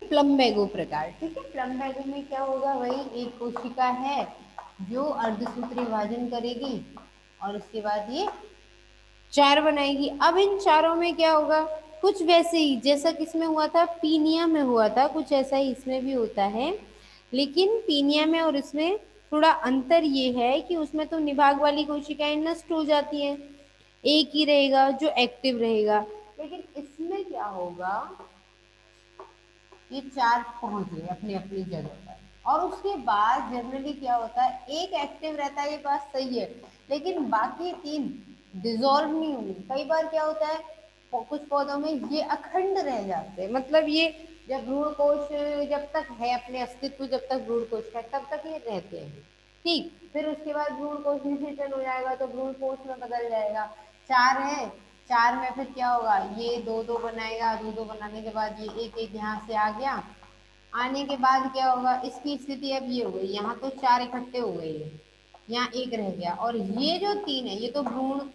प्लम्बैगो प्रकार। ठीक है, प्लम्बैगो में क्या होगा, वही एक कोशिका है जो अर्धसूत्री विभाजन करेगी और उसके बाद ये चार बनाएगी। अब इन चारों में क्या होगा, कुछ वैसे ही जैसा किसमें हुआ था, पीनिया में हुआ था, कुछ ऐसा ही इसमें भी होता है। लेकिन पीनिया में और इसमें थोड़ा अंतर ये है कि उसमें तो निभाग वाली कोशिकाएं नष्ट हो जाती हैं, एक ही रहेगा जो एक्टिव रहेगा। लेकिन इसमें क्या होगा, ये चार पहुंच गए अपनी अपनी जगह पर और उसके बाद जनरली क्या होता है, एक एक्टिव रहता है, ये बात सही है, लेकिन बाकी तीन डिसॉल्व नहीं होंगे। कई बार क्या होता है, कुछ पौधों में ये अखंड रह जाते हैं, मतलब ये जब भ्रूण कोश जब तक है, अपने अस्तित्व जब तक भ्रूण कोश है तब तक ये रहते हैं। ठीक, फिर उसके बाद भ्रूण कोश निषेचन हो जाएगा तो भ्रूण कोश में बदल जाएगा। चार है, चार में फिर क्या होगा, ये दो दो बनाएगा, दो दो बनाने के बाद ये एक एक यहाँ से आ गया। आने के बाद क्या होगा, इसकी स्थिति अब ये हो गई, यहाँ तो चार इकट्ठे हो गए हैं, यहाँ एक रह गया, और ये जो तीन है ये तो भ्रूण,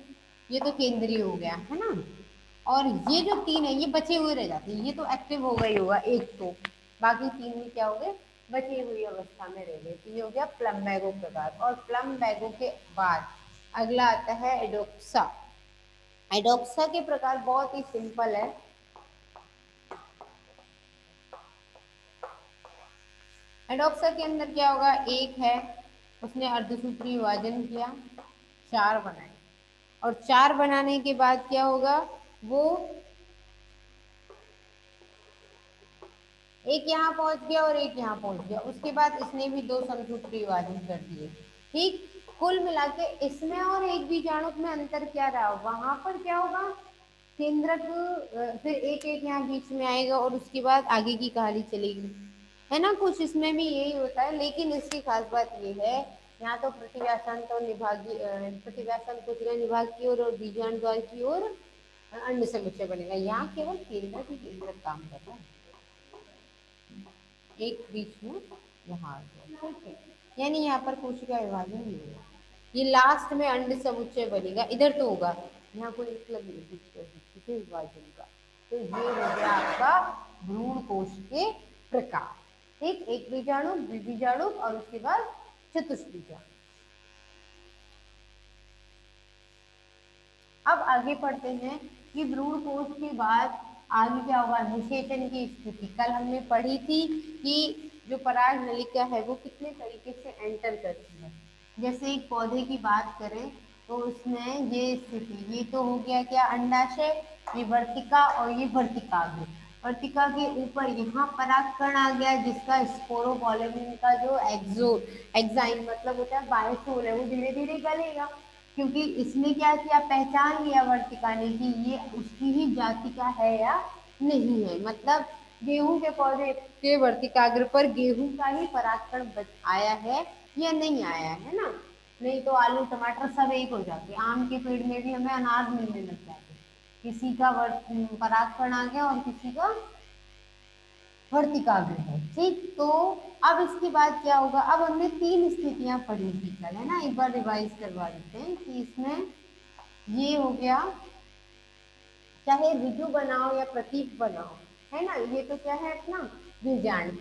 ये तो केंद्रीय हो गया है ना, और ये जो तीन है ये बचे हुए रह जाते हैं, ये तो एक्टिव हो गई होगा एक तो, बाकी तीन में क्या हो गए, बची हुई अवस्था में रह गए। तो ये हो गया प्लम्बैगो प्रकार। और प्लम्बैगो के बाद अगला आता है एडोक्सा। एडोक्सा के प्रकार बहुत ही सिंपल है। एडोक्सा के अंदर क्या होगा, एक है उसने अर्धसूत्री विभाजन किया, चार बनाए, और चार बनाने के बाद क्या होगा, वो एक यहाँ पहुंच गया और एक यहाँ पहुंच गया, उसके बाद इसने भी दो समसूत्री विभाजन कर दिए। ठीक, कुल मिला के इसमें और एक बीजाणु में अंतर क्या रहा, वहां पर क्या होगा, केंद्रक फिर एक एक यहाँ बीच में आएगा और उसके बाद आगे की कहानी चलेगी, है ना। कुछ इसमें भी यही होता है, लेकिन इसकी खास बात ये है, यहाँ तो प्रतिव्यासन तो निभागी प्रतिव्यासन कोशिका निभाग की ओर और बीजाणु द्वार की ओर अंड समुच्चय बनेगा। यहाँ केवल केंद्रक ही केंद्रक काम कर रहा है, एक बीच में यहाँ आ गया। ठीक है, यानी यहाँ पर कोशिका विभाजन नहीं होगा, ये लास्ट में अंड समुच्चय बनेगा, इधर तो होगा, यहाँ कोई मतलब नहीं किसी विभाजन का। तो ये हो गया आपका भ्रूण कोश के प्रकार। ठीक, एक बीजाणु, द्विबीजाणु और उसके बाद चतुष्बीजाणु। अब आगे पढ़ते हैं कि भ्रूण कोश के बाद आगे क्या होगा, निषेचन की स्थिति। कल हमने पढ़ी थी कि जो पराग नलिका है वो कितने तरीके से एंटर करती है। जैसे एक पौधे की बात करें तो उसमें ये स्थिति, ये तो हो गया क्या, अंडाशय, ये वर्तिका और ये वर्तिकाग्र। वर्तिका के ऊपर यहाँ परागकण आ गया जिसका स्पोरोपॉलेमिन का जो एक्साइन मतलब होता है बायोसोल है, वो धीरे धीरे गलेगा, क्योंकि इसने क्या किया, पहचान लिया वर्तिका ने कि ये उसकी ही जाति का है या नहीं है। मतलब गेहूं के पौधे के वर्तिकाग्र पर गेहूं का ही परागकण आया है या नहीं आया है ना, नहीं तो आलू टमाटर सब एक हो जाते, आम के पेड़ में भी हमें अनार मिलने लग जाते, किसी का परागकण आ गया और किसी का वर्तिकाग्र है। ठीक, तो अब इसके बाद क्या होगा, अब हमने तीन स्थितियां पढ़ी थी कल, है ना, एक बार रिवाइज करवा देते हैं कि इसमें ये हो गया, चाहे ऋजु बनाओ या प्रतीक बनाओ, है ना, ये तो क्या है अपना बीजांड,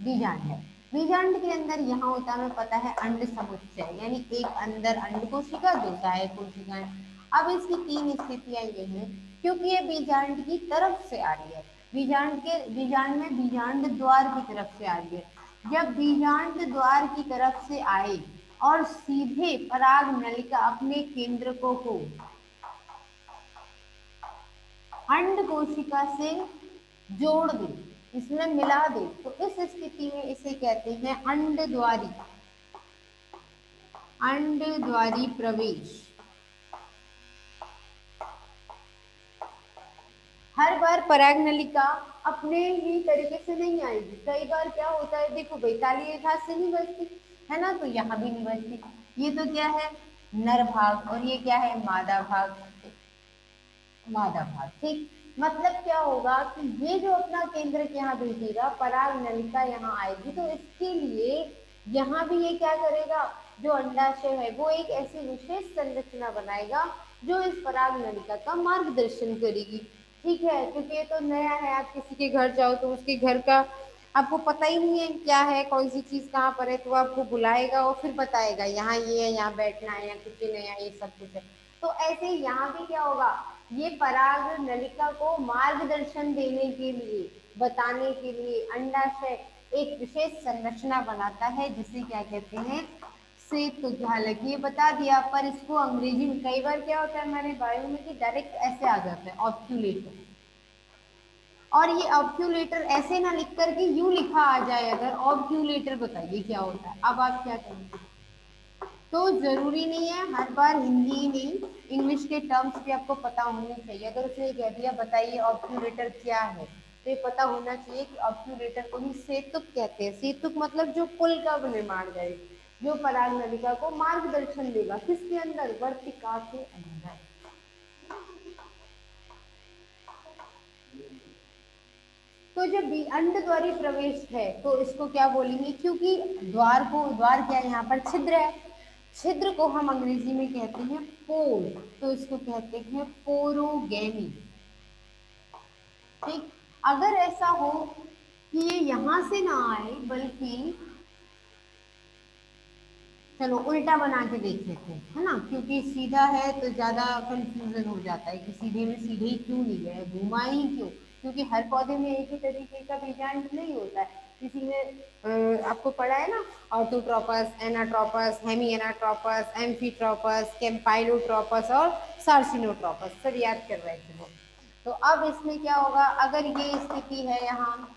बीजांड है। बीजांड के अंदर यहाँ होता है, हमें पता है, अंड समुच्चय, यानी एक अंदर अंड कोशिका, दो सहायक कोशिकाएं। अब इसकी तीन स्थितियां ये हैं, क्योंकि ये बीजांड की तरफ से आ रही है, बीजांड में बीजांड द्वार की तरफ से आ रही है। जब बीजांड द्वार की तरफ से आए और सीधे पराग नलिका अपने केंद्रकों को अंड कोशिका से जोड़ दे, इसमें मिला दे, तो इस स्थिति में इसे कहते हैं अंड द्वारी प्रवेश। हर बार पराग नलिका अपने ही तरीके से नहीं आएगी, कई बार क्या होता है, देखो भाई ताली एक हाथ से नहीं बजती, है ना, तो यहाँ भी नहीं बजती। ये तो क्या है, नर भाग, और ये क्या है, मादा भाग, मादा भाग। ठीक, मतलब क्या होगा कि ये जो अपना केंद्र यहाँ भेजेगा, पराग नलिका यहाँ आएगी, तो इसके लिए यहाँ भी ये क्या करेगा, जो अंडाशय है वो एक ऐसी विशेष संरचना बनाएगा जो इस पराग नलिका का मार्गदर्शन करेगी। ठीक है, क्योंकि ये तो नया है, आप किसी के घर जाओ तो उसके घर का आपको पता ही नहीं है क्या है, कौन सी चीज कहाँ पर है, तो आपको बुलाएगा और फिर बताएगा यहाँ ये है, यहाँ बैठना है, यहाँ किचन है, यहाँ ये सब कुछ है। तो ऐसे ही यहाँ भी क्या होगा, ये पराग नलिका को मार्गदर्शन देने के लिए, बताने के लिए अंडाशय एक विशेष संरचना बनाता है, जिसे क्या कहते हैं, सेतु। हालांकि ये बता दिया, पर इसको अंग्रेजी में कई बार क्या होता है हमारे बायो में कि डायरेक्ट ऐसे आ जाता है ऑप्यूलेटर, और ये ऑप्यूलेटर ऐसे ना लिख करके यूं लिखा आ जाए, अगर ऑप्यूलेटर बताइए क्या होता है, अब आप क्या करेंगे। तो जरूरी नहीं है हर बार हिंदी ही नहीं, इंग्लिश के टर्म्स भी आपको पता होने चाहिए। अगर उसने कह दिया बताइए ऑप्यूलेटर क्या है, तो ये पता होना चाहिए कि ऑप्यूलेटर को ही सेतुक कहते हैं। सेतुक मतलब जो पुल का निर्माण करे, जो पराग नलिका को मार्गदर्शन देगा, किसके अंदर, वर्तिका के अंदर। तो जब अंड द्वारी प्रवेश है तो इसको क्या बोलेंगे, क्योंकि द्वार क्या है, यहाँ पर छिद्र है, छिद्र को हम अंग्रेजी में कहते हैं पोर, तो इसको कहते हैं पोरोगेमी। ठीक, अगर ऐसा हो कि ये यहां से ना आए बल्कि, चलो उल्टा बना के देख लेते हैं, है ना, क्योंकि सीधा है तो ज्यादा कंफ्यूजन हो जाता है कि सीधे में सीधे ही क्यों नहीं गए, घुमा ही क्यों, क्योंकि हर पौधे में एक ही तरीके का बीजांड नहीं होता है। किसी में आपको पढ़ा है ना, ऑर्थोट्रोपस, एनाट्रोपस, हेमी एनाट्रोपस, एम्फीट्रोपस, कैम्पाइलोट्रोपस और सार्सिनोट्रोपस, सब याद कर रहे थे वो। तो अब इसमें क्या होगा, अगर ये स्थिति है यहाँ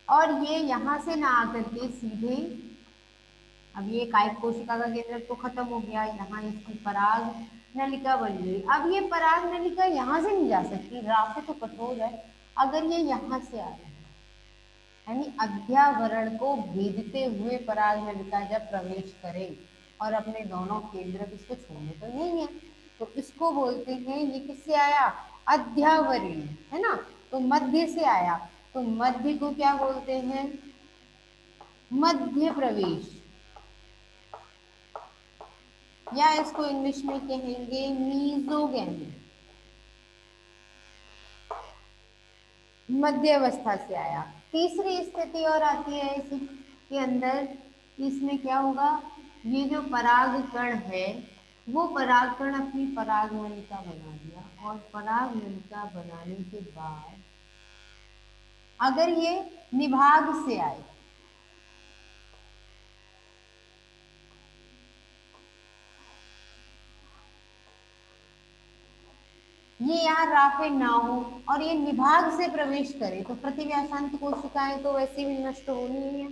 और ये यहाँ से ना आकर के सीधे, अब ये कायिक कोशिका का केंद्रक तो खत्म हो गया, यहाँ इसकी पराग नलिका बन गई। अब ये पराग नलिका यहाँ से नहीं जा सकती, रास्ते तो कठोर है। अगर ये यहाँ से आ रहा है, यानी अध्यावरण को भेदते हुए पराग नलिका जब प्रवेश करे और अपने दोनों केंद्रक इसको छोड़ने तो नहीं है, तो इसको बोलते हैं, ये किससे आया, अध्यावरण, है ना, तो मध्य से आया, तो मध्य को क्या बोलते हैं, मध्य प्रवेश, या इसको इंग्लिश में कहेंगे मीजोगैमी, मध्य अवस्था से आया। तीसरी स्थिति और आती है इसके अंदर, इसमें क्या होगा, ये जो पराग कण है वो पराग कण अपनी पराग नलिका बना दिया, और पराग नलिका बनाने के बाद अगर ये निभाग से आए, ये यहाँ राफे ना हो और ये निभाग से प्रवेश करे, तो प्रतिव्यासांत कोशिकाएं तो वैसे भी नष्ट होनी ही है।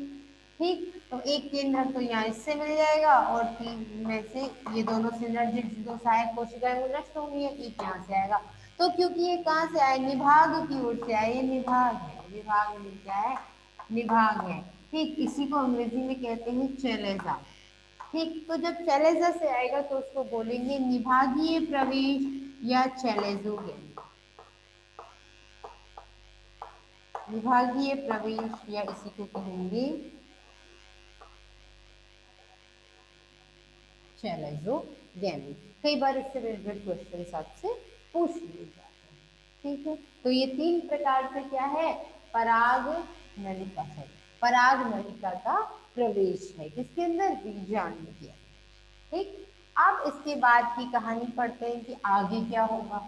ठीक, तो एक केंद्रक तो यहाँ इससे मिल जाएगा, और तीन में से ये दोनों सिनर्जिक जो सहायक कोशिकाएं वो नष्ट होंगी, है एक यहाँ से आएगा। तो क्योंकि ये कहाँ से आए, निभाग की ओर से आए, ये निभाग है, विभाग में क्या है, निभाग है। ठीक, इसी को अंग्रेजी में कहते हैं चैलेजा। ठीक, तो जब चैलेजा से आएगा तो उसको बोलेंगे निभागीय प्रवेश या चैलेजोगेमी, विभागीय प्रवेश या इसी को कहेंगे चैलेजोगेमी। कई बार इससे रिलेटेड क्वेश्चन आपसे पूछ लिए जाते हैं। ठीक है, तो ये तीन प्रकार से क्या है, पराग नलिका है, पराग नलिका का प्रवेश है, किसके अंदर, बीजांड के अंदर। ठीक, अब इसके बाद की कहानी पढ़ते हैं कि आगे क्या होगा।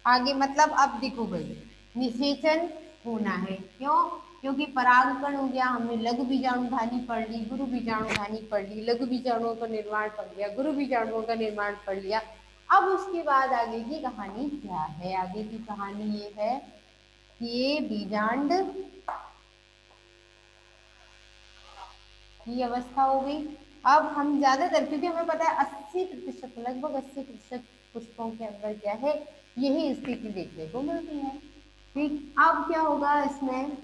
आगे मतलब अब देखो भाई, निषेचन होना है, क्यों, क्योंकि परागकण हो गया, हमने लघु बीजाणुधानी पढ़ ली, गुरु बीजाणुधानी पढ़ ली, लघु बीजाणुओं का निर्माण पढ़ लिया, गुरु बीजाणुओं का निर्माण पढ़ लिया। अब उसके बाद आगे की कहानी क्या है, आगे की कहानी ये है कि ये बीजांड की अवस्था हो गई। अब हम ज्यादातर, क्योंकि हमें पता है 80%, लगभग 80% पुष्पों के अंदर क्या है, यही स्थिति देखने को मिलती है। ठीक, अब क्या होगा इसमें,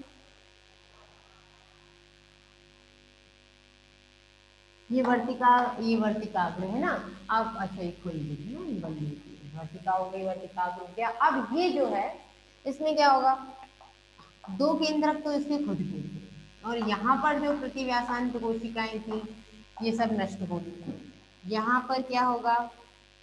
ये वर्तिकाग्र है ना, अब अच्छा एक खोल देती हूँ, बन देती है, वर्तिका हो गई, वर्तिकाग्र हो गया। अब ये जो है इसमें क्या होगा, दो केंद्रक तो इसके खुद के थे, और यहाँ पर जो प्रतिव्यासांत कोशिकाएं थी ये सब नष्ट हो गई। यहाँ पर क्या होगा,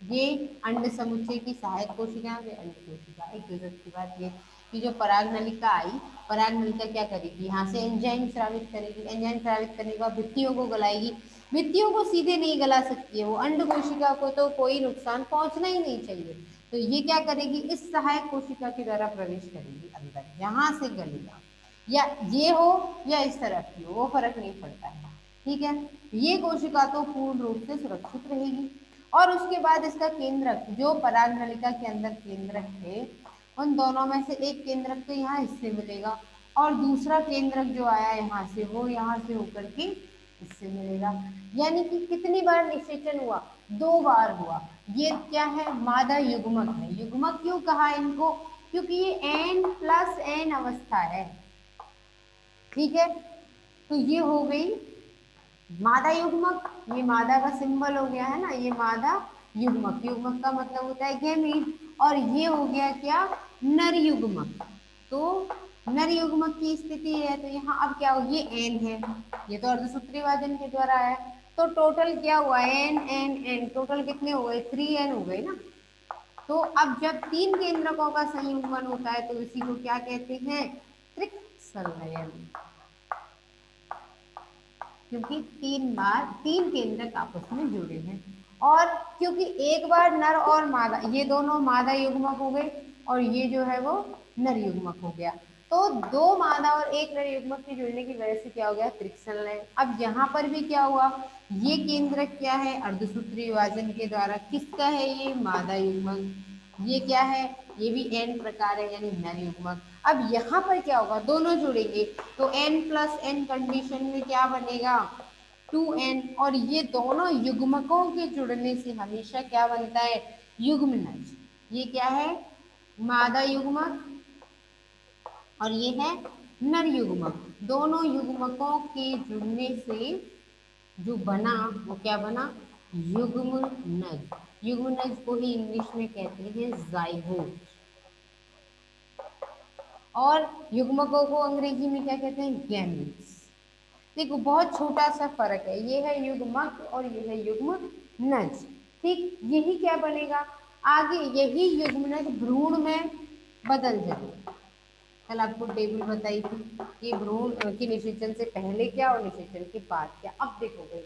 ये अंड समुच्चय की सहायक कोशिका वे अंड कोशिका। एक दिलचस्प की बात ये कि जो पराग नलिका आई, पराग नलिका क्या करेगी, यहाँ से एंजाइम स्रावित करेगी, एंजाइम स्रावित करने के बाद भित्तियों को गलाएगी। भित्तियों को सीधे नहीं गला सकती है वो, अंड कोशिका को तो कोई नुकसान पहुंचना ही नहीं चाहिए, तो ये क्या करेगी, इस सहायक कोशिका के द्वारा प्रवेश करेगी अंदर, यहाँ से गलेगा, या ये हो या इस तरफ की हो, वो फर्क नहीं पड़ता है, ठीक है। ये कोशिका तो पूर्ण रूप से सुरक्षित रहेगी। और उसके बाद इसका केंद्रक, जो पराग नलिका के अंदर केंद्रक थे, उन दोनों में से एक केंद्रक तो यहाँ इससे मिलेगा, और दूसरा केंद्रक जो आया यहाँ से, वो यहाँ से होकर के इससे मिलेगा। यानी कि कितनी बार निषेचन हुआ, 2 बार हुआ। ये क्या है, मादा युग्मक है। युग्मक क्यों कहा इनको, क्योंकि ये n+n अवस्था है, ठीक है। तो ये हो गई मादा युग्मक, ये मादा का सिंबल हो गया है ना, ये मादा युग्मक, युग्मक का मतलब होता है गैमीट, और ये हो गया क्या, नर युग्मक। तो नर युग्मक की स्थिति है, तो यहाँ अब क्या हो, ये एन है, ये तो अर्धसूत्रीय विभाजन के द्वारा है, तो टोटल क्या हुआ, एन एन एन, टोटल कितने हो गए, 3n हो गए ना। तो अब जब 3 केंद्रकों का संयुग्मन होता है तो इसी को क्या कहते हैं, त्रिक संलयन, क्योंकि 3 बार 3 केंद्रक आपस में जुड़े हैं। और क्योंकि एक बार नर और मादा, ये दोनों मादा युग्मक हो गए, और ये जो है वो नर युग्मक हो गया, तो 2 मादा और 1 नर युग्मक के जुड़ने की वजह से क्या हो गया, त्रिक संलयन। अब यहाँ पर भी क्या हुआ, ये केंद्रक क्या है, अर्धसूत्रीय विभाजन के द्वारा, किसका है, ये मादा युग्मक। ये क्या है, ये भी n प्रकार है, यानी नर युग्मक। अब यहाँ पर क्या होगा, दोनों जुड़ेंगे, तो n+n कंडीशन में क्या बनेगा, 2n, और ये दोनों युग्मकों के जुड़ने से हमेशा क्या बनता है, युग्मनज। ये क्या है, मादा युग्मक, और ये है नर युग्मक। दोनों युग्मकों के जुड़ने से जो बना, वो क्या बना, युग्मनज। युग्मनज को ही इंग्लिश में कहते हैं जाइगोट, और युग्मकों को अंग्रेजी में क्या कहते हैं, गैमीट्स। देखो बहुत छोटा सा फर्क है, ये है युग्मक और ये है युग्मनज, ठीक। यही क्या बनेगा आगे, यही युग्मनज भ्रूण में बदल जाएगा। कल आपको टेबल बताई थी कि भ्रूण की निषेचन से पहले क्या और निषेचन के बाद क्या। अब देखो भाई,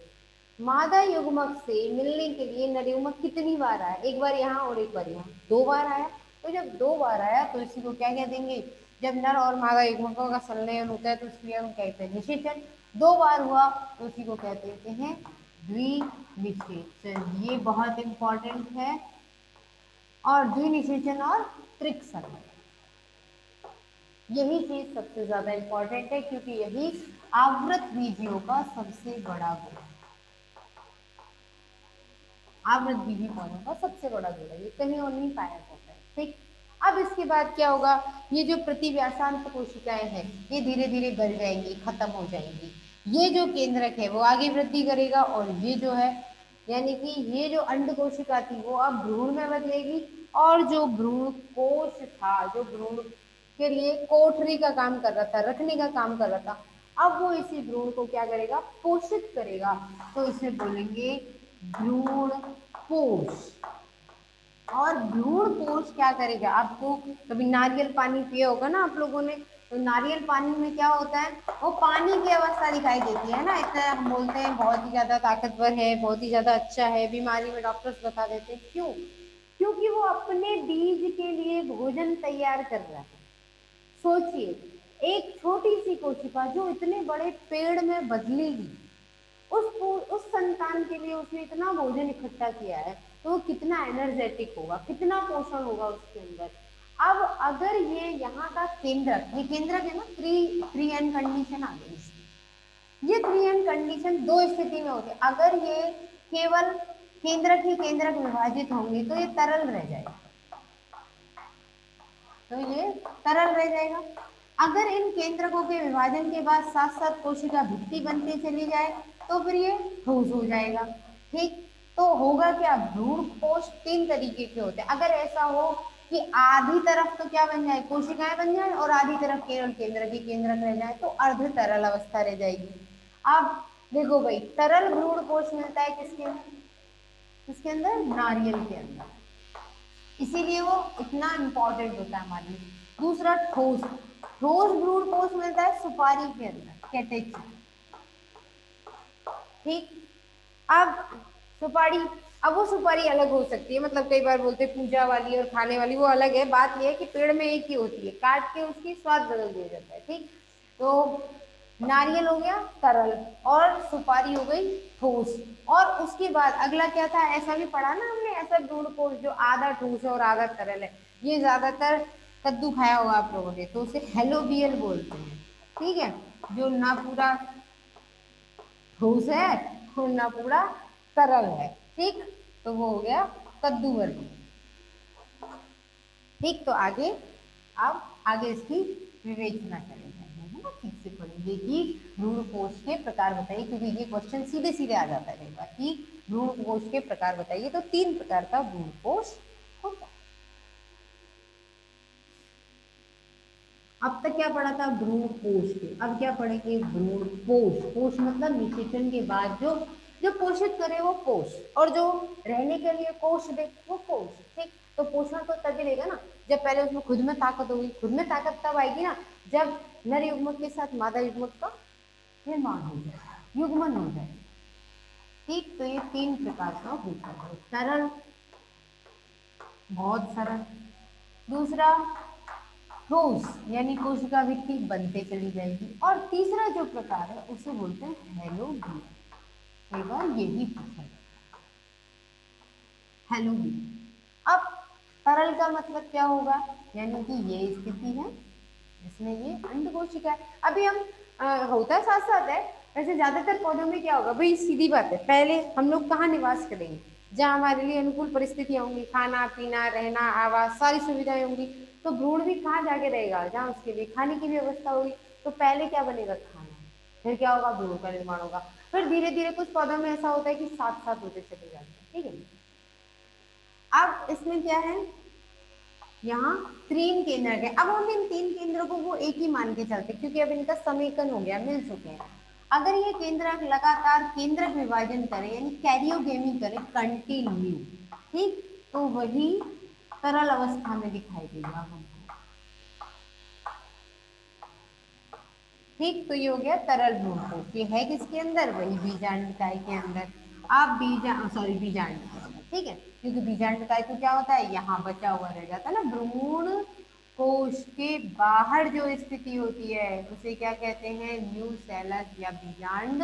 मादा युग्मक से मिलने के लिए नर युग्मक कितनी बार आया, एक बार यहाँ और एक बार यहाँ, 2 बार आया। तो जब 2 बार आया तो इसी को क्या कह देंगे, जब नर और मादा युग्मकों का संलयन होता है तो इसलिए हम कहते हैं निषेचन। 2 बार हुआ तो इसी को कहते हैं द्विनिषेचन। ये बहुत इंपॉर्टेंट है। और द्विनिषेचन और त्रिक संलयन, यही चीज सबसे ज्यादा इंपॉर्टेंट है, क्योंकि यही आवृत बीजियों का सबसे बड़ा गुण है। आवृत बीजी पौधों का सबसे बड़ा गुण है, ये कहीं और नहीं पाया जाता है, ठीक। अब इसके बाद क्या होगा, ये जो प्रतिव्यासांत कोशिकाएं हैं ये धीरे धीरे बढ़ जाएंगी, खत्म हो जाएंगी। ये जो केंद्रक है वो आगे वृद्धि करेगा, और ये जो है, यानी कि ये जो अंड कोशिका थी वो अब भ्रूण में बदलेगी, और जो भ्रूण कोश था, जो भ्रूण के लिए कोठरी का काम कर रहा था, रखने का काम कर रहा था, अब वो इसी भ्रूण को क्या करेगा, पोषित करेगा। तो इसे बोलेंगे भ्रूण कोश। और भ्रूण कोश क्या करेगा, आपको कभी नारियल पानी पिया होगा ना आप लोगों ने, तो नारियल पानी में क्या होता है, वो पानी की अवस्था दिखाई देती है ना, इतना हम बोलते हैं बहुत ही ज्यादा ताकतवर है, बहुत ही ज्यादा अच्छा है, बीमारी में डॉक्टर्स बता देते हैं, क्यों, क्योंकि वो अपने बीज के लिए भोजन तैयार कर रहा है। सोचिए, एक छोटी सी कोशिका जो इतने बड़े पेड़ में बदलेगी, उस संतान के लिए उसने इतना भोजन इकट्ठा किया है, तो वो कितना एनर्जेटिक होगा, कितना पोषण होगा उसके अंदर। अब अगर ये यहाँ का केंद्रक, ये केंद्रक है ना, 3n कंडीशन आ गई इसकी। ये 3n कंडीशन 2 स्थिति में होती है, अगर ये केवल केंद्रक ही केंद्रक विभाजित होंगे तो ये तरल रह जाएगा, तो ये तरल रह जाएगा। अगर इन केंद्रकों के विभाजन के बाद साथ साथ कोशिका भित्ति बनती चली जाए तो फिर ये ठोस हो जाएगा, ठीक। तो होगा क्या, भ्रूण कोश 3 तरीके के होते हैं। अगर ऐसा हो कि आधी तरफ तो क्या बन जाए, कोशिकाएं बन जाए, और आधी तरफ केवल केंद्रक ही केंद्रक रह जाए, तो अर्ध तरल अवस्था रह जाएगी। अब देखो भाई, तरल भ्रूण कोश मिलता है किसके में, इसके अंदर, नारियल के अंदर, इसीलिए वो इतना इम्पोर्टेंट होता है हमारे लिए। दूसरा ठोस, ठोस भ्रूणपोष मिलता है सुपारी के अंदर, कैटेची। ठीक, अब सुपारी, अब वो सुपारी अलग हो सकती है, मतलब कई बार बोलते हैं पूजा वाली और खाने वाली, वो अलग है। बात ये है कि पेड़ में एक ही होती है, काट के उसकी स्वाद बदल दिया जाता है। ठीक, तो नारियल हो गया तरल, और सुपारी हो गई ठोस। और उसके बाद अगला क्या था, ऐसा भी पढ़ा ना हमने, ऐसा भ्रूणपोष जो आधा ठोस है और आधा तरल है। ये ज्यादातर कद्दू खाया होगा आप लोगों ने, तो उसे हेलोबियल बोलते हैं। ठीक है, जो ना पूरा ठोस है और ना पूरा तरल है। ठीक, तो वो हो गया कद्दू वर्गी। ठीक, तो आगे, अब आगे इसकी विवेचना करेंगे, है ना, ठीक से पढ़ेंगे कि भ्रूणपोष के प्रकार बताइए, क्योंकि ये क्वेश्चन सीधे सीधे आ जाता है कई बार कि भ्रूणपोष के प्रकार बताइए। तो 3 प्रकार का भ्रूणपोष होता है। अब तक क्या पढ़ा था, भ्रूणपोष के, अब क्या पढ़ेंगे, भ्रूणपोष। पोष मतलब निषेचन के बाद जो जो पोषित करे वो पोष, और जो रहने के लिए कोष दे वो पोष। ठीक, तो पोषण तो तभी देगा ना जब पहले उसमें खुद में ताकत होगी। खुद में ताकत तब आएगी ना जब नर युग्मक के साथ मादा युग्मक का निर्माण हो जाए, युग्मन हो जाए। ठीक, तो ये 3 प्रकार का होता है, सरल, बहुत सरल, दूसरा ठोस यानी कोशिका भित्ति बनते चली जाएगी, और तीसरा जो प्रकार है उसे बोलते हैं हेलोबियल। कई बार ये भी पूछा जाता है, हेलोबियल। अब तरल का मतलब क्या होगा, यानी कि ये स्थिति है जिसमें ये अंड कोशिका है। अभी हम होता है साथ साथ है, वैसे ज्यादातर पौधों में क्या होगा भाई, सीधी बात है, पहले हम लोग कहाँ निवास करेंगे, जहाँ हमारे लिए अनुकूल परिस्थितियां होंगी, खाना पीना रहना आवास सारी सुविधाएं होंगी। तो भ्रूण भी कहाँ जाके रहेगा, जहाँ उसके लिए खाने की व्यवस्था होगी। तो पहले क्या बनेगा, खाना, फिर क्या होगा, भ्रूण का निर्माण होगा। फिर धीरे धीरे कुछ पौधों में ऐसा होता है कि साथ साथ होते चले जाते हैं। ठीक है, अब इसमें क्या है, यहाँ 3 केंद्र है। अब हम इन 3 केंद्रों को वो एक ही मान के चलते, क्योंकि अब इनका समेकन हो गया, मिल चुके हैं। अगर ये केंद्रक लगातार केंद्रक विभाजन करें यानी कैरियोगेमी करें कंटिन्यू, ठीक, तो वही तरल अवस्था में दिखाई देगा हमको। ठीक, तो ये हो गया तरल भ्रूणपोष। ये है किसके अंदर, वही बीजांडकाय के अंदर। आप बीजांड, ठीक है, क्योंकि बीजांडकाय को क्या होता है, यहाँ बचा हुआ रह जाता है ना, भ्रूण कोश के बाहर जो स्थिति होती है उसे क्या कहते हैं, न्यूसेलस या बीजांड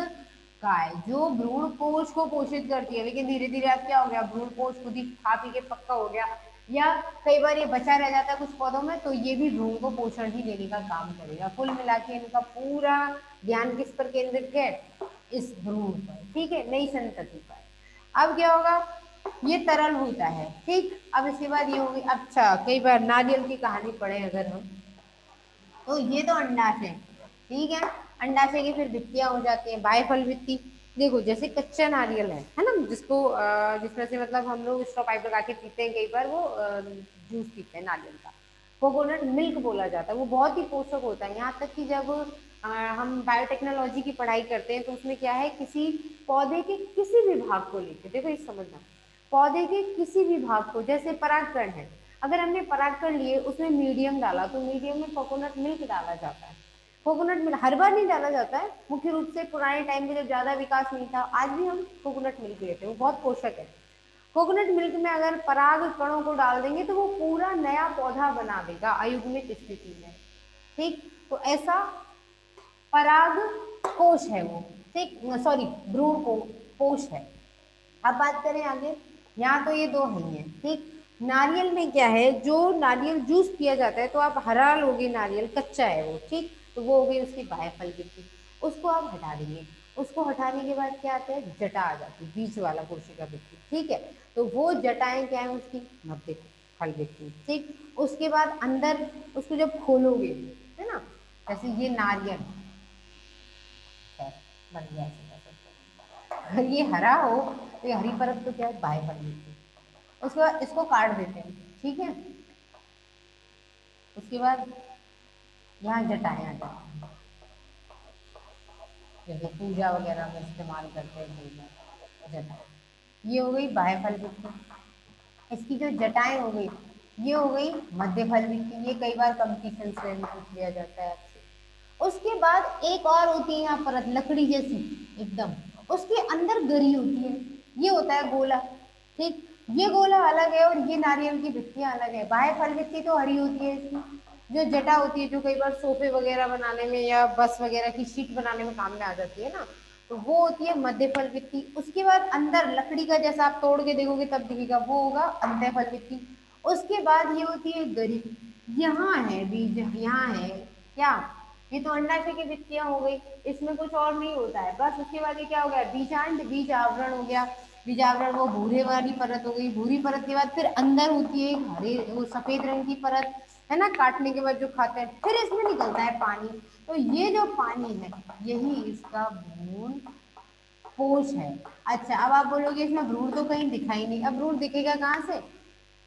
काय, जो भ्रूण कोश को पोषित करती है। लेकिन धीरे धीरे अब क्या हो गया, भ्रूण कोश खुद ही खा पी के पक्का हो गया, या कई बार ये बचा रह जाता है कुछ पौधों में, तो ये भी भ्रूण को पोषण ही देने का काम करेगा। कुल मिला के इनका पूरा ध्यान किस पर केंद्रित है, इस भ्रूण पर। ठीक है, नई संतति पर। अब क्या होगा, ये तरल होता है। ठीक, अब इसके बाद ये होगी, अच्छा कई बार नारियल की कहानी पढ़े अगर हम, तो ये तो अंडाशय, ठीक है, अंडाशय की फिर भित्तियां हो जाती हैं, बाह्यफल भित्ति। देखो जैसे कच्चा नारियल है ना, जिसको जिसमें से मतलब हम लोग स्ट्रॉ पाइप लगा के पीते हैं, कई बार वो जूस पीते हैं नारियल का, कोकोनट मिल्क बोला जाता है। वो बहुत ही पोषक होता है, यहाँ तक कि जब हम बायोटेक्नोलॉजी की पढ़ाई करते हैं तो उसमें क्या है, किसी पौधे के किसी भी भाग को लेकर, देखो ये समझना, पौधे के किसी भी भाग को, जैसे परागकण है, अगर हमने परागकण लिए उसमें मीडियम डाला तो मीडियम में कोकोनट मिल्क डाला जाता है। कोकोनट मिल्क हर बार नहीं डाला जाता है, मुख्य रूप से पुराने टाइम में जब ज्यादा विकास नहीं था, आज भी हम कोकोनट मिल्क लेते हैं, वो बहुत पोषक है। कोकोनट मिल्क में अगर पराग कणों को डाल देंगे तो वो पूरा नया पौधा बना देगा अयुग्मित स्थिति में। ठीक, तो ऐसा पराग कोश है वो, ठीक, सॉरी भ्रूण को कोश है। अब बात करें आगे, यहाँ तो ये दो ही है। ठीक, नारियल में क्या है, जो नारियल जूस पिया जाता है तो आप हरा लोगे, नारियल कच्चा है वो, ठीक, तो वो हो गई उसकी बाह्यफल वृद्धि, उसको आप हटा देंगे। उसको हटाने के बाद क्या आता है, जटा आ जाती है, बीच वाला कोशिका वृद्धि। ठीक है, तो वो जटाएं क्या है उसकी, मध्य फल वृद्धि। ठीक, उसके बाद अंदर उसको जब खोलोगे, है ना, जैसे ये नारियल है, बन गया ऐसे। अगर ये हरा हो तो ये हरी परत तो क्या है, बाह्यफल वृद्धि। उसके बाद इसको काट देते हैं। ठीक है, उसके बाद यहाँ जटाएं आ जाती हैं, जैसे पूजा वगैरह में इस्तेमाल करते हैं जटाएं। ये हो गई बाह्य फल भित्ति। इसकी जो जटाएं हो गई, ये हो गई मध्य फल भित्ति। ये कई बार कंपटीशन में भी पूछ लिया जाता है आपसे। उसके बाद एक और होती है यहाँ परत, लकड़ी जैसी एकदम, उसके अंदर गरी होती है, ये होता है गोला। ठीक, ये गोला अलग है और ये नारियल की भित्तियां अलग है। बाह्य फल भित्ति तो हरी होती है, इसकी जो जटा होती है, जो कई बार सोफे वगैरह बनाने में या बस वगैरह की शीट बनाने में काम में आ जाती है ना, तो वो होती है मध्य फल भित्ति। उसके बाद अंदर लकड़ी का, जैसा आप तोड़ के देखोगे तब दिखेगा, वो होगा अंत्य फल भित्ति। उसके बाद ये होती है गरी, यहाँ है बीज, यहाँ है क्या, ये तो अंडाशय की भित्तियां हो गई, इसमें कुछ और नहीं होता है बस। उसके बाद ये क्या हो गया, बीजांड, बीज आवरण हो गया। बीज आवरण वो भूरे वाली परत हो गई। भूरी परत के बाद फिर अंदर होती है एक हरे, वो सफेद रंग की परत, है ना, काटने के बाद जो खाते हैं, फिर इसमें निकलता है पानी। तो ये जो पानी है, यही इसका भ्रूण पोष है। अच्छा, अब आप बोलोगे इसमें भ्रूण तो कहीं दिखाई नहीं। अब भ्रूण दिखेगा कहाँ से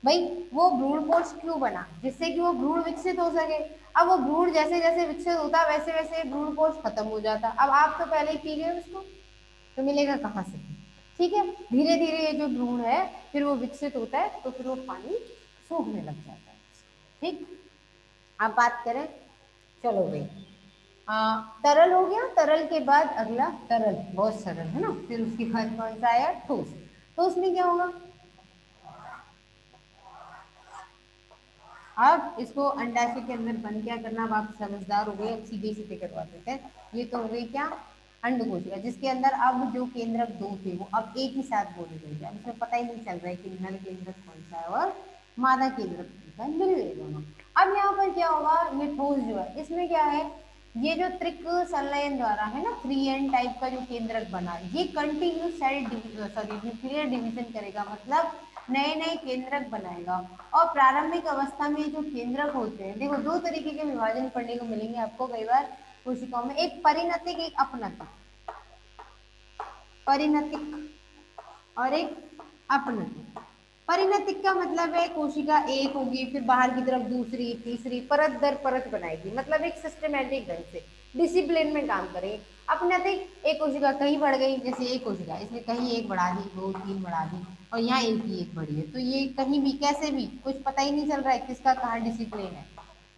भाई, वो भ्रूण कोष क्यों बना, जिससे कि वो भ्रूण विकसित हो सके। अब वो भ्रूण जैसे जैसे विकसित होता, वैसे वैसे भ्रूण कोष खत्म हो जाता। अब आप तो पहले ही पी गए उसको, तो मिलेगा कहाँ से। ठीक है, धीरे धीरे ये जो भ्रूण है फिर वो विकसित होता है, तो फिर वो पानी सूखने लग जाता है। ठीक, अब बात करें, चलो भाई, तरल हो गया। तरल के बाद अगला, तरल बहुत सरल है ना, फिर उसके बाद कौन सा आया, ठोस। ठोस में क्या होगा, अब इसको अंडाशय के अंदर बंद क्या करना, अब आप समझदार हो गए, अब सीधे सीधे करवा देते हैं। ये तो हो गई क्या, अंडकोशिका, जिसके अंदर अब जो केंद्रक दो थे वो अब एक ही साथ बोले गए। अब इसमें पता ही नहीं चल रहा है कि नर केंद्रक कौन सा है और मादा केंद्रक कौन सा है, मिल गए दोनों। अब यहाँ पर क्या होगा, ये ठोस जो है, इसमें क्या है, ये जो त्रिक संलयन द्वारा है ना, 3N टाइप का जो केंद्रक बना, ये continue cell sorry nuclear division करेगा, मतलब नए नए केंद्रक बनाएगा। और प्रारंभिक अवस्था में जो केंद्रक होते हैं, देखो दो तरीके के विभाजन पढ़ने को मिलेंगे आपको कई बार कोशिकाओं में, एक परिणतिक, एक अपनतिक। परिणतिक और एक अपनतिक। परिणतिक का मतलब है कोशिका एक होगी, फिर बाहर की तरफ दूसरी, तीसरी, परत दर परत बनाएगी, मतलब एक सिस्टमेटिक ढंग से डिसिप्लिन में काम करेगी। अपनतिक, एक कोशिका कहीं बढ़ गई, जैसे एक कोशिका इसमें कहीं एक बढ़ा दी, दो तीन बढ़ा दी, और यहाँ एक ही एक बढ़ी है, तो ये कहीं भी कैसे भी कुछ पता ही नहीं चल रहा है किसका कहाँ डिसिप्लिन है।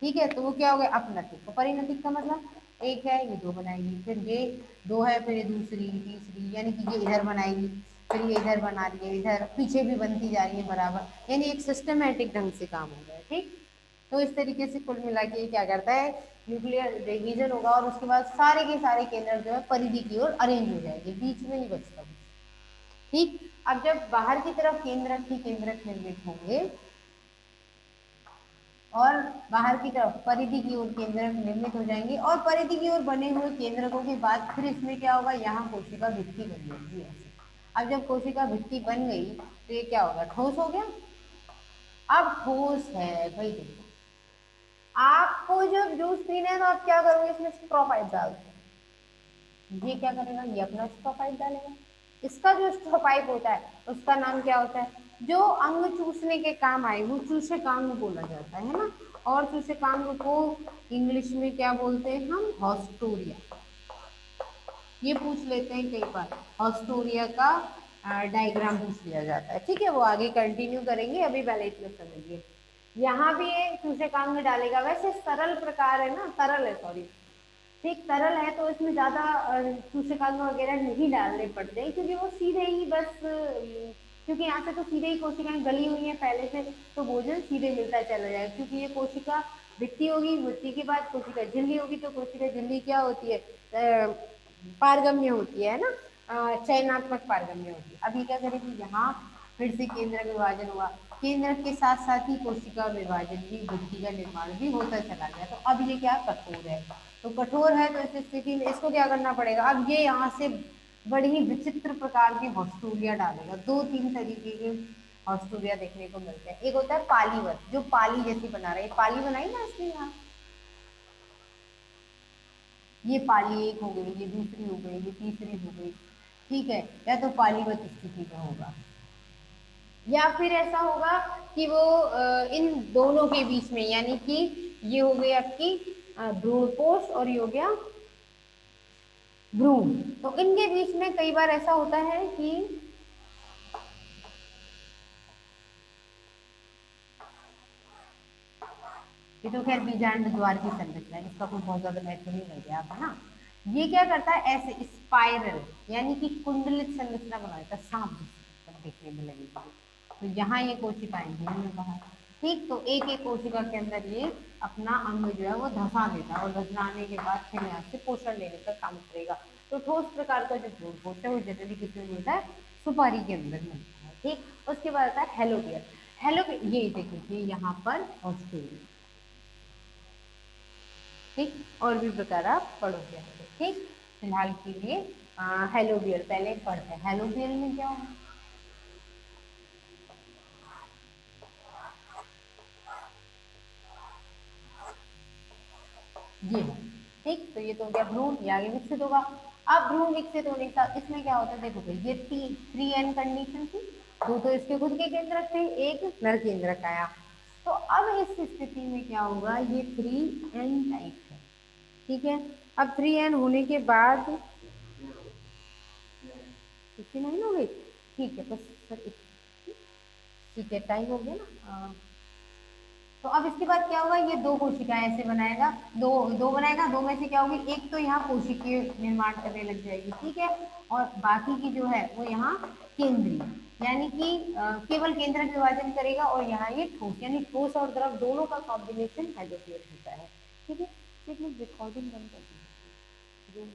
ठीक है, तो वो क्या हो गया, अपनतिक। तो परिणतिक का मतलब एक है ये दो बनाएगी, फिर ये दो है, फिर ये दूसरी, तीसरी, यानी कि ये इधर बनाएगी, फिर ये इधर बना रही है, इधर पीछे भी बनती जा रही है बराबर, यानी एक सिस्टमेटिक ढंग से काम हो रहा है। ठीक, तो इस तरीके से कुल मिला के क्या करता है, न्यूक्लियर डिवीजन होगा और उसके बाद सारे के सारे केंद्र जो है परिधि की ओर अरेंज हो जाएंगे, बीच में नहीं बचता। ठीक, अब जब बाहर की तरफ केंद्रक ही केंद्रक निर्मित होंगे और बाहर की तरफ परिधि की ओर केंद्रक निर्मित हो जाएंगे, और परिधि की ओर बने हुए केंद्रकों के बाद फिर इसमें क्या होगा, यहाँ कोशिका भित्ति बन जाएगी ऐसे। अब जब कोशिका भित्ति बन गई तो ये क्या होगा, ठोस हो गया। अब ठोस है भाई, देखो आपको जब जूस पीना है तो आप क्या करोगे, इसमें स्ट्रॉ पाइप डाल दो। ये क्या करेगा, ये अपना स्ट्रॉ पाइप डालेगा। इसका जो स्ट्रॉ पाइप होता है उसका नाम क्या होता है, जो अंग चूसने के काम आए वो चूसकांग बोला जाता है ना। और चूसकांग को इंग्लिश में क्या बोलते हैं हम, हॉस्टोरिया। ये पूछ लेते हैं कई बार, हॉस्टोरिया का डायग्राम पूछ लिया जाता है। ठीक है, वो आगे कंटिन्यू करेंगे, अभी पहले इतना समझिए। यहाँ भी ये चूसकांग में डालेगा, वैसे सरल प्रकार है ना, तरल है सॉरी, ठीक तरल है तो इसमें ज्यादा सूचकांक वगैरह नहीं डालने पड़ते, क्योंकि वो सीधे ही बस क्योंकि यहाँ से तो सीधे ही कोशिकाएं गली हुई हैं पहले से, तो भोजन सीधे मिलता चला जाएगा। क्योंकि ये कोशिका भित्ति होगी, भित्ति के बाद कोशिका झिल्ली होगी, तो कोशिका झिल्ली क्या होती है, पारगम्य होती है ना, चयनात्मक पारगम्य होती है। अब ये क्या करेगी, यहाँ फिर से केंद्र विभाजन हुआ, केंद्र के साथ साथ ही कोशिका विभाजन भी, भित्ति का निर्माण भी होता चला गया। तो अब ये क्या कठोर है, तो कठोर है तो इस स्थिति में इसको क्या करना पड़ेगा, अब ये यहाँ से बड़ी ही विचित्र प्रकार के हॉस्टोरिया डालेगा। दो तीन तरीके के हॉस्टोरिया देखने को मिलते हैं। एक होता है पालीवत, जो पाली जैसी बना रहे, पाली बनाई ना इसलिए यहाँ, ये पाली एक हो गई, ये दूसरी हो गई, ये तीसरी हो गई। ठीक है, या तो पालीवत स्थिति में होगा, या फिर ऐसा होगा कि वो इन दोनों के बीच में, यानी कि ये हो गई आपकी भ्रूणपोष और ये हो गया भ्रूण, तो इनके बीच में कई बार ऐसा होता है कि ये तो खैर बीजांड द्वार की संरचना है, इसका कोई बहुत ज्यादा महत्व नहीं रह गया अब, है ना। ये क्या करता है, ऐसे स्पाइरल यानी कि कुंडलित संरचना बना देता है, सांप जैसी देखने में लगेगी। तो यहाँ ये कोशिकाएं घूमने बाहर, ठीक। तो एक एक कोशिका के अंदर ये अपना अंग जो है वो धंसा देता है, और धंसाने के बाद फिर यहाँ से पोषण लेने का काम करेगा। तो ठोस प्रकार का जो भ्रूण होता है वो जनरली किसमें मिलता है, सुपारी के अंदर मिलता है, ठीक। उसके बाद आता है हेलोबियर। हेलोबियर ये देखिए यहाँ पर ऑस्ट्रेलिया, ठीक। और भी प्रकार आप पढ़ोगे आगे, ठीक। फिलहाल के लिए हेलोबियर पहले पढ़ते हैं, हेलोबियर में क्या होगा। ये है, ठीक। तो ये तो हो गया भ्रूण, ये आगे विकसित होगा। अब भ्रूण विकसित होने के साथ इसमें क्या होता है, देखो भाई ये 3N कंडीशन थी, दो तो इसके खुद के केंद्रक थे, एक नर केंद्रक आया। तो अब इस स्थिति में क्या होगा, ये 3N टाइप है, ठीक है। अब 3N होने के बाद 59 हो गई, ठीक है। बस सर ठीक है, टाइम हो गया ना। तो अब इसके बाद क्या होगा, ये दो कोशिकाएं ऐसे बनाएगा, दो दो बनाएगा, दो में से क्या होगी, एक तो यहाँ कोशिकीय निर्माण करने लग जाएगी, ठीक है। और बाकी की जो है वो यहाँ केंद्रीय, यानी कि केवल केंद्रक विभाजन करेगा, और यहाँ ये ठोस, यानी ठोस और द्रव दोनों का कॉम्बिनेशन हाइड्रोफिलिक होता है, ठीक है। तो एक मिनट रिकॉर्डिंग बंद कर दीजिए।